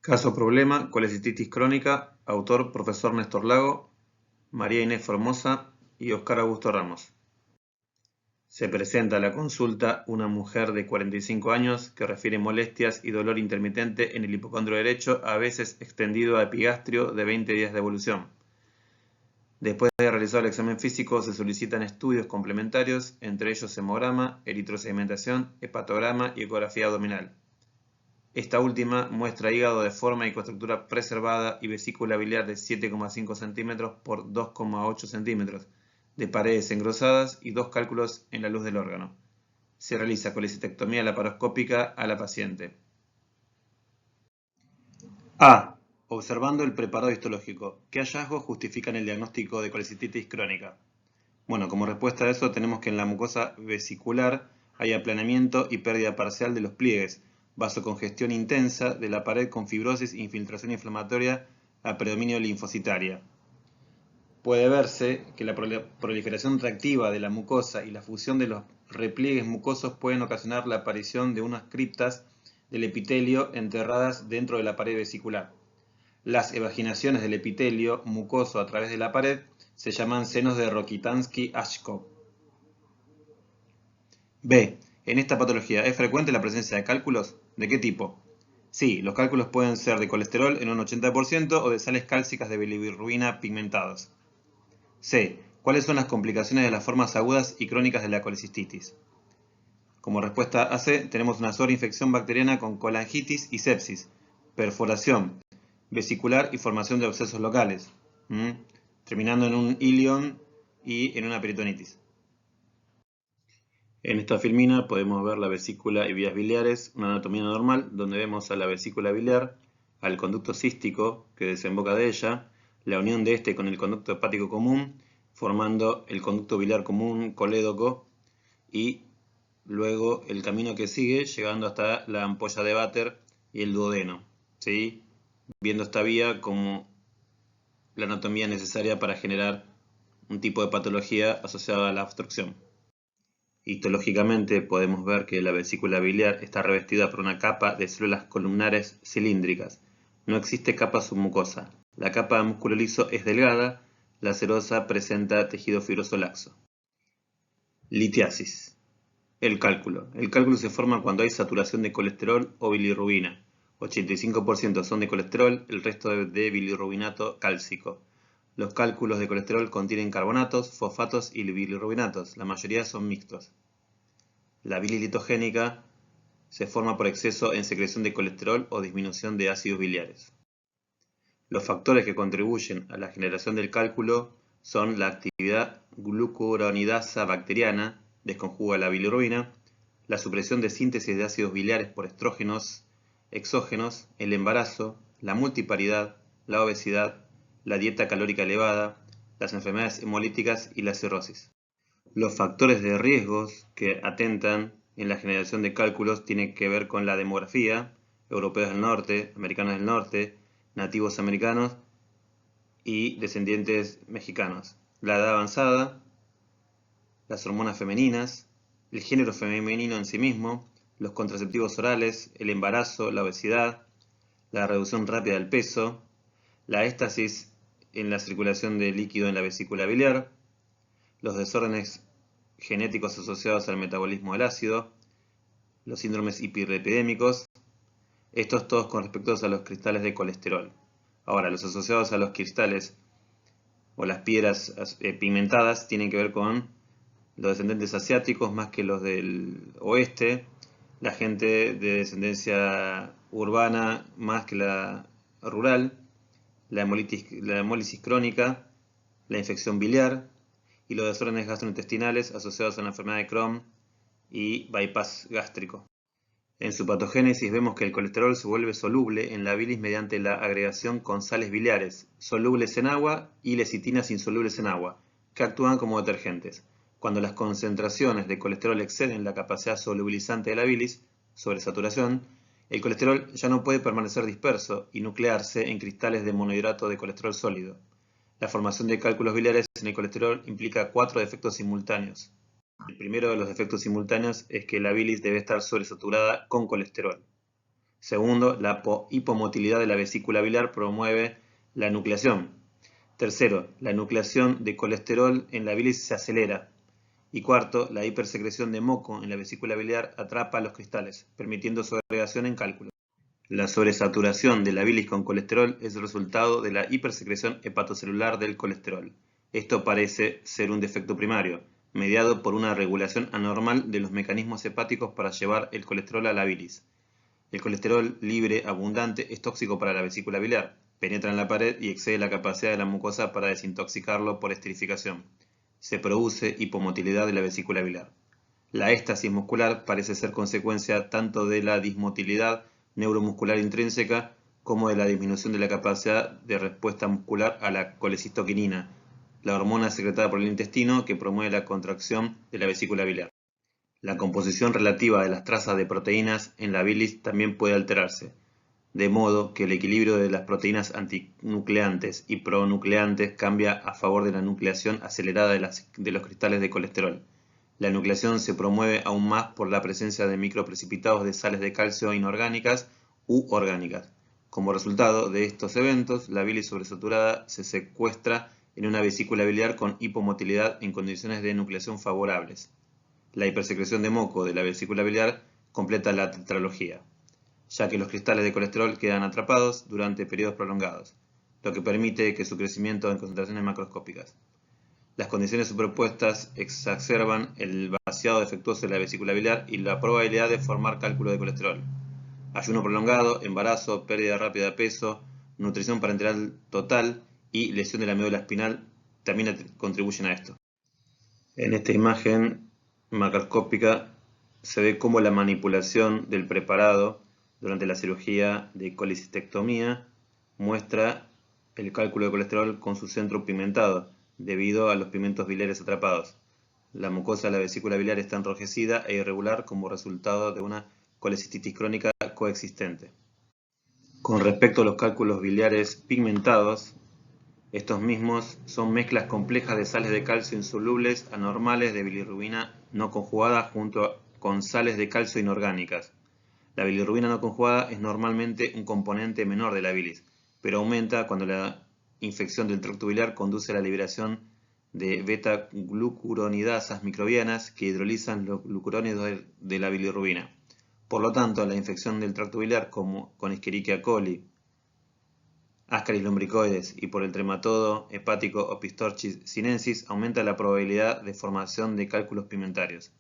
Caso problema, colecistitis crónica, autor profesor Néstor Lago, María Inés Formosa y Oscar Augusto Ramos. Se presenta a la consulta una mujer de 45 años que refiere molestias y dolor intermitente en el hipocondrio derecho, a veces extendido a epigastrio de 20 días de evolución. Después de realizar el examen físico se solicitan estudios complementarios, entre ellos hemograma, eritrosedimentación, hepatograma y ecografía abdominal. Esta última muestra hígado de forma y coestructura preservada y vesícula biliar de 7,5 cm por 2,8 cm, de paredes engrosadas y 2 cálculos en la luz del órgano. Se realiza colecistectomía laparoscópica a la paciente. A. Observando el preparado histológico, ¿qué hallazgos justifican el diagnóstico de colecistitis crónica? Bueno, como respuesta a eso tenemos que en la mucosa vesicular hay aplanamiento y pérdida parcial de los pliegues, vasocongestión intensa de la pared con fibrosis e infiltración inflamatoria a predominio linfocitaria. Puede verse que la proliferación reactiva de la mucosa y la fusión de los repliegues mucosos pueden ocasionar la aparición de unas criptas del epitelio enterradas dentro de la pared vesicular. Las evaginaciones del epitelio mucoso a través de la pared se llaman senos de Rokitansky-Ashkov. B. En esta patología, ¿es frecuente la presencia de cálculos? ¿De qué tipo? Sí, los cálculos pueden ser de colesterol en un 80% o de sales cálcicas de bilirrubina pigmentadas. C. ¿Cuáles son las complicaciones de las formas agudas y crónicas de la colecistitis? Como respuesta a C, tenemos una sobreinfección bacteriana con colangitis y sepsis, perforación vesicular y formación de abscesos locales, terminando en un ilion y en una peritonitis. En esta filmina podemos ver la vesícula y vías biliares, una anatomía normal, donde vemos a la vesícula biliar, al conducto cístico que desemboca de ella, la unión de este con el conducto hepático común, formando el conducto biliar común colédoco, y luego el camino que sigue, llegando hasta la ampolla de Vater y el duodeno, ¿sí? Viendo esta vía como la anatomía necesaria para generar un tipo de patología asociada a la obstrucción. Histológicamente podemos ver que la vesícula biliar está revestida por una capa de células columnares cilíndricas. No existe capa submucosa. La capa de músculo liso es delgada, la serosa presenta tejido fibroso laxo. Litiasis. El cálculo. El cálculo se forma cuando hay saturación de colesterol o bilirrubina. 85% son de colesterol, el resto de bilirrubinato cálcico. Los cálculos de colesterol contienen carbonatos, fosfatos y bilirrubinatos. La mayoría son mixtos. La bilis litogénica se forma por exceso en secreción de colesterol o disminución de ácidos biliares. Los factores que contribuyen a la generación del cálculo son la actividad glucuronidasa bacteriana, desconjuga la bilirrubina, la supresión de síntesis de ácidos biliares por estrógenos exógenos, el embarazo, la multiparidad, la obesidad, la dieta calórica elevada, las enfermedades hemolíticas y la cirrosis. Los factores de riesgos que atentan en la generación de cálculos tienen que ver con la demografía, europeos del norte, americanos del norte, nativos americanos y descendientes mexicanos, la edad avanzada, las hormonas femeninas, el género femenino en sí mismo, los contraceptivos orales, el embarazo, la obesidad, la reducción rápida del peso, la éstasis en la circulación de líquido en la vesícula biliar, los desórdenes genéticos asociados al metabolismo del ácido, los síndromes hiperlipidémicos, estos todos con respecto a los cristales de colesterol. Ahora, los asociados a los cristales o las piedras pigmentadas tienen que ver con los descendientes asiáticos más que los del oeste, la gente de descendencia urbana más que la rural, la hemólisis crónica, la infección biliar y los desórdenes gastrointestinales asociados a la enfermedad de Crohn y bypass gástrico. En su patogénesis vemos que el colesterol se vuelve soluble en la bilis mediante la agregación con sales biliares, solubles en agua y lecitinas insolubles en agua, que actúan como detergentes. Cuando las concentraciones de colesterol exceden la capacidad solubilizante de la bilis, sobresaturación, el colesterol ya no puede permanecer disperso y nuclearse en cristales de monohidrato de colesterol sólido. La formación de cálculos biliares en el colesterol implica 4 defectos simultáneos. El primero de los defectos simultáneos es que la bilis debe estar sobresaturada con colesterol. Segundo, la hipomotilidad de la vesícula biliar promueve la nucleación. Tercero, la nucleación de colesterol en la bilis se acelera. Y cuarto, la hipersecreción de moco en la vesícula biliar atrapa los cristales, permitiendo su agregación en cálculo. La sobresaturación de la bilis con colesterol es el resultado de la hipersecreción hepatocelular del colesterol. Esto parece ser un defecto primario, mediado por una regulación anormal de los mecanismos hepáticos para llevar el colesterol a la bilis. El colesterol libre abundante es tóxico para la vesícula biliar, penetra en la pared y excede la capacidad de la mucosa para desintoxicarlo por esterificación. Se produce hipomotilidad de la vesícula biliar. La éstasis muscular parece ser consecuencia tanto de la dismotilidad neuromuscular intrínseca como de la disminución de la capacidad de respuesta muscular a la colecistoquinina, la hormona secretada por el intestino que promueve la contracción de la vesícula biliar. La composición relativa de las trazas de proteínas en la bilis también puede alterarse, de modo que el equilibrio de las proteínas antinucleantes y pronucleantes cambia a favor de la nucleación acelerada de los cristales de colesterol. La nucleación se promueve aún más por la presencia de microprecipitados de sales de calcio inorgánicas u orgánicas. Como resultado de estos eventos, la bilis sobresaturada se secuestra en una vesícula biliar con hipomotilidad en condiciones de nucleación favorables. La hipersecreción de moco de la vesícula biliar completa la tetralogía, ya que los cristales de colesterol quedan atrapados durante periodos prolongados, lo que permite que su crecimiento en concentraciones macroscópicas. Las condiciones superpuestas exacerban el vaciado defectuoso de la vesícula biliar y la probabilidad de formar cálculo de colesterol. Ayuno prolongado, embarazo, pérdida rápida de peso, nutrición parenteral total y lesión de la médula espinal también contribuyen a esto. En esta imagen macroscópica se ve cómo la manipulación del preparado durante la cirugía de colecistectomía muestra el cálculo de colesterol con su centro pigmentado, debido a los pigmentos biliares atrapados. La mucosa de la vesícula biliar está enrojecida e irregular como resultado de una colecistitis crónica coexistente. Con respecto a los cálculos biliares pigmentados, estos mismos son mezclas complejas de sales de calcio insolubles anormales de bilirrubina no conjugada junto con sales de calcio inorgánicas. La bilirrubina no conjugada es normalmente un componente menor de la bilis, pero aumenta cuando la infección del tracto biliar conduce a la liberación de beta-glucuronidasas microbianas que hidrolizan los glucurónidos de la bilirrubina. Por lo tanto, la infección del tracto biliar como con Escherichia coli, Ascaris lumbricoides y por el trematodo hepático Opistorchis sinensis aumenta la probabilidad de formación de cálculos pigmentarios.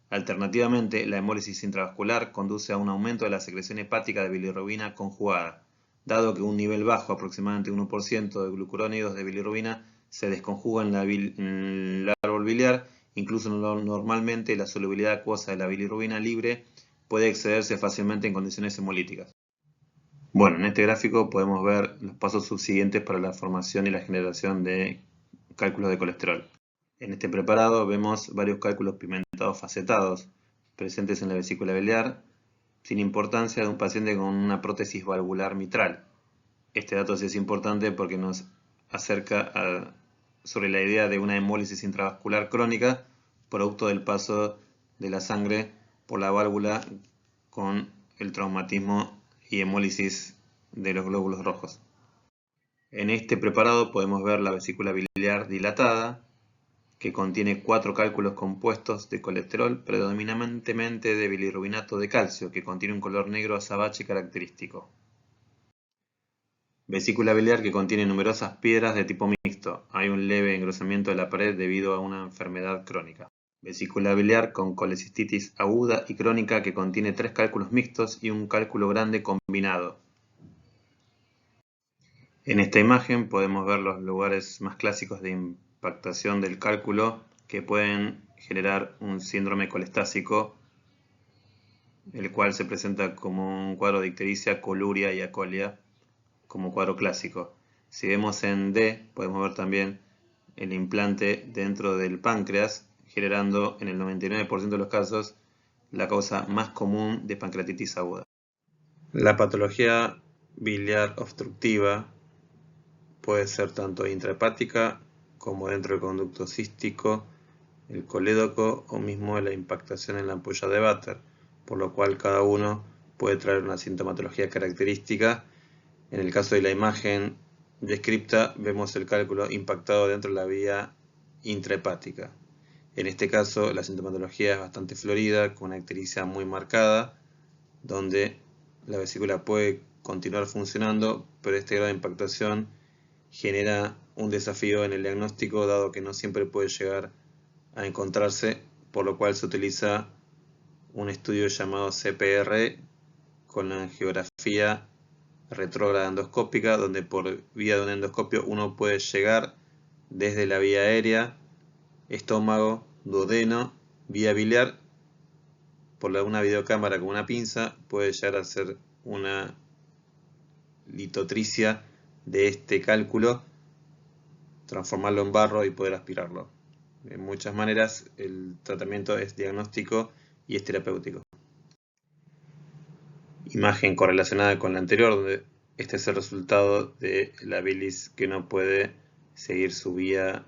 Alternativamente, la hemólisis intravascular conduce a un aumento de la secreción hepática de bilirrubina conjugada, dado que un nivel bajo, aproximadamente 1% de glucurónidos de bilirrubina, se desconjuga en el árbol biliar. Incluso normalmente la solubilidad acuosa de la bilirrubina libre puede excederse fácilmente en condiciones hemolíticas. Bueno, en este gráfico podemos ver los pasos subsiguientes para la formación y la generación de cálculos de colesterol. En este preparado vemos varios cálculos pigmentados facetados presentes en la vesícula biliar, sin importancia de un paciente con una prótesis valvular mitral. Este dato sí es importante porque nos acerca sobre la idea de una hemólisis intravascular crónica, producto del paso de la sangre por la válvula con el traumatismo y hemólisis de los glóbulos rojos. En este preparado podemos ver la vesícula biliar dilatada, que contiene 4 cálculos compuestos de colesterol, predominantemente de bilirrubinato de calcio, que contiene un color negro azabache característico. Vesícula biliar que contiene numerosas piedras de tipo mixto. Hay un leve engrosamiento de la pared debido a una enfermedad crónica. Vesícula biliar con colecistitis aguda y crónica que contiene 3 cálculos mixtos y un cálculo grande combinado. En esta imagen podemos ver los lugares más clásicos de impactación del cálculo que pueden generar un síndrome colestásico, el cual se presenta como un cuadro de ictericia, coluria y acolia como cuadro clásico. Si vemos en D, podemos ver también el implante dentro del páncreas, generando en el 99% de los casos la causa más común de pancreatitis aguda. La patología biliar obstructiva puede ser tanto intrahepática como dentro del conducto cístico, el colédoco o mismo la impactación en la ampolla de Vater, por lo cual cada uno puede traer una sintomatología característica. En el caso de la imagen descripta, vemos el cálculo impactado dentro de la vía intrahepática. En este caso, la sintomatología es bastante florida, con una ictericia muy marcada, donde la vesícula puede continuar funcionando, pero este grado de impactación genera un desafío en el diagnóstico, dado que no siempre puede llegar a encontrarse, por lo cual se utiliza un estudio llamado CPR con la angiografía retrógrada endoscópica, donde por vía de un endoscopio uno puede llegar desde la vía aérea, estómago, duodeno, vía biliar, por una videocámara con una pinza, puede llegar a hacer una litotricia de este cálculo, transformarlo en barro y poder aspirarlo. De muchas maneras el tratamiento es diagnóstico y es terapéutico. Imagen correlacionada con la anterior, donde este es el resultado de la bilis que no puede seguir su vía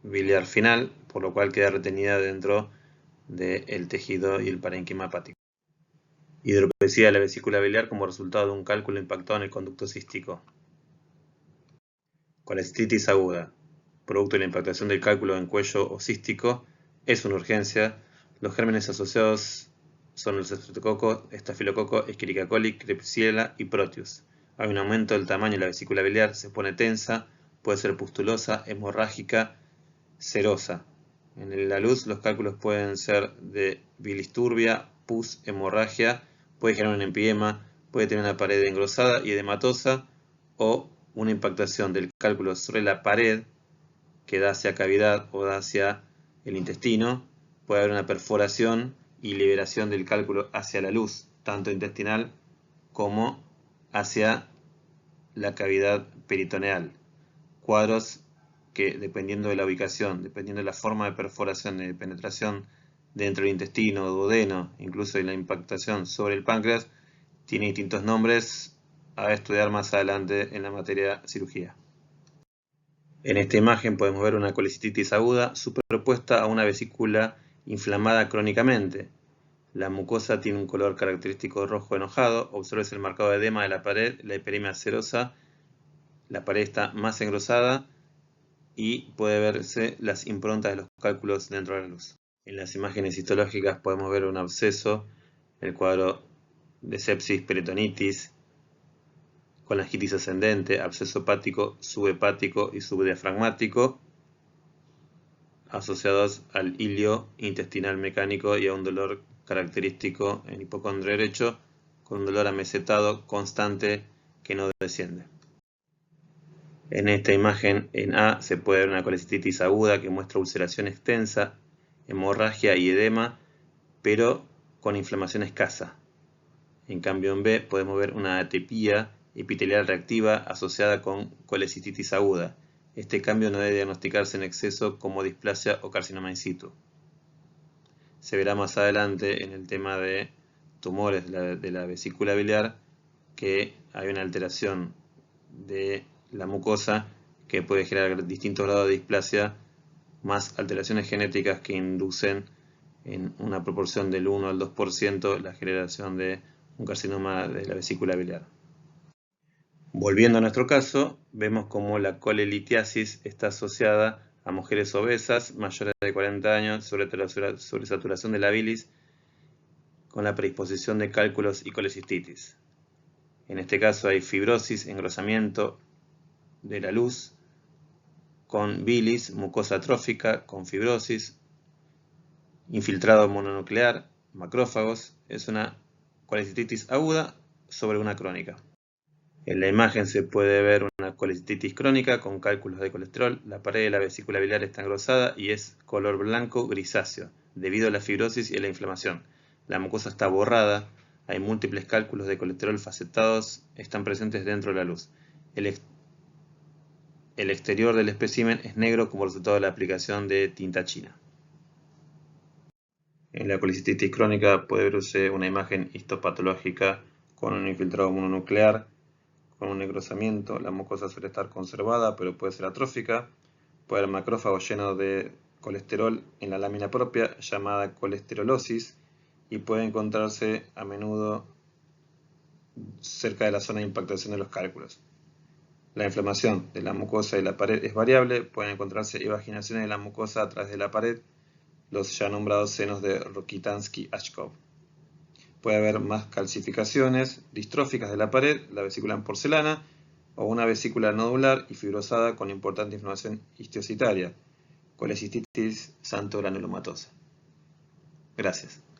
biliar final, por lo cual queda retenida dentro del tejido y el parénquima hepático. Hidropesía de la vesícula biliar como resultado de un cálculo impactado en el conducto cístico. Colecistitis aguda, producto de la impactación del cálculo en cuello o cístico, es una urgencia. Los gérmenes asociados son el Streptococcus, Staphylococcus, Escherichia coli, Klebsiella y Proteus. Hay un aumento del tamaño de la vesícula biliar, se pone tensa, puede ser pustulosa, hemorrágica, serosa. En la luz los cálculos pueden ser de bilis turbia, pus, hemorragia, puede generar un empiema, puede tener una pared engrosada y edematosa o una impactación del cálculo sobre la pared que da hacia cavidad o da hacia el intestino. Puede haber una perforación y liberación del cálculo hacia la luz, tanto intestinal como hacia la cavidad peritoneal. Cuadros que, dependiendo de la ubicación, dependiendo de la forma de perforación, de penetración dentro del intestino, duodeno, incluso de la impactación sobre el páncreas, tiene distintos nombres a estudiar más adelante en la materia cirugía. En esta imagen podemos ver una colecistitis aguda superpuesta a una vesícula inflamada crónicamente. La mucosa tiene un color característico rojo enojado, observes el marcado edema de la pared, la hiperemia serosa, la pared está más engrosada y puede verse las improntas de los cálculos dentro de la luz. En las imágenes histológicas podemos ver un absceso, el cuadro de sepsis, peritonitis, colangitis ascendente, absceso hepático, subhepático y subdiafragmático, asociados al hilio intestinal mecánico y a un dolor característico en hipocondrio derecho, con un dolor amesetado constante que no desciende. En esta imagen en A se puede ver una colecistitis aguda que muestra ulceración extensa, hemorragia y edema, pero con inflamación escasa. En cambio en B podemos ver una atipía epitelial reactiva asociada con colecistitis aguda. Este cambio no debe diagnosticarse en exceso como displasia o carcinoma in situ. Se verá más adelante en el tema de tumores de la vesícula biliar que hay una alteración de la mucosa que puede generar distintos grados de displasia, más alteraciones genéticas que inducen en una proporción del 1 al 2% la generación de un carcinoma de la vesícula biliar. Volviendo a nuestro caso, vemos cómo la colelitiasis está asociada a mujeres obesas mayores de 40 años, sobresaturación de la bilis, con la predisposición de cálculos y colecistitis. En este caso hay fibrosis, engrosamiento de la luz, con bilis, mucosa atrófica, con fibrosis, infiltrado mononuclear, macrófagos. Es una colecistitis aguda sobre una crónica. En la imagen se puede ver una colecistitis crónica con cálculos de colesterol. La pared de la vesícula biliar está engrosada y es color blanco grisáceo, debido a la fibrosis y a la inflamación. La mucosa está borrada, hay múltiples cálculos de colesterol facetados, están presentes dentro de la luz. El exterior del espécimen es negro como resultado de la aplicación de tinta china. En la colecistitis crónica puede verse una imagen histopatológica con un infiltrado mononuclear, con un engrosamiento. La mucosa suele estar conservada, pero puede ser atrófica. Puede haber macrófagos llenos de colesterol en la lámina propia, llamada colesterolosis, y puede encontrarse a menudo cerca de la zona de impactación de los cálculos. La inflamación de la mucosa y la pared es variable, pueden encontrarse evaginaciones de la mucosa a través de la pared, los ya nombrados senos de Rokitansky-Ashkov. Puede haber más calcificaciones distróficas de la pared, la vesícula en porcelana, o una vesícula nodular y fibrosada con importante inflamación histiocytaria, colecistitis santo granulomatosa. Gracias.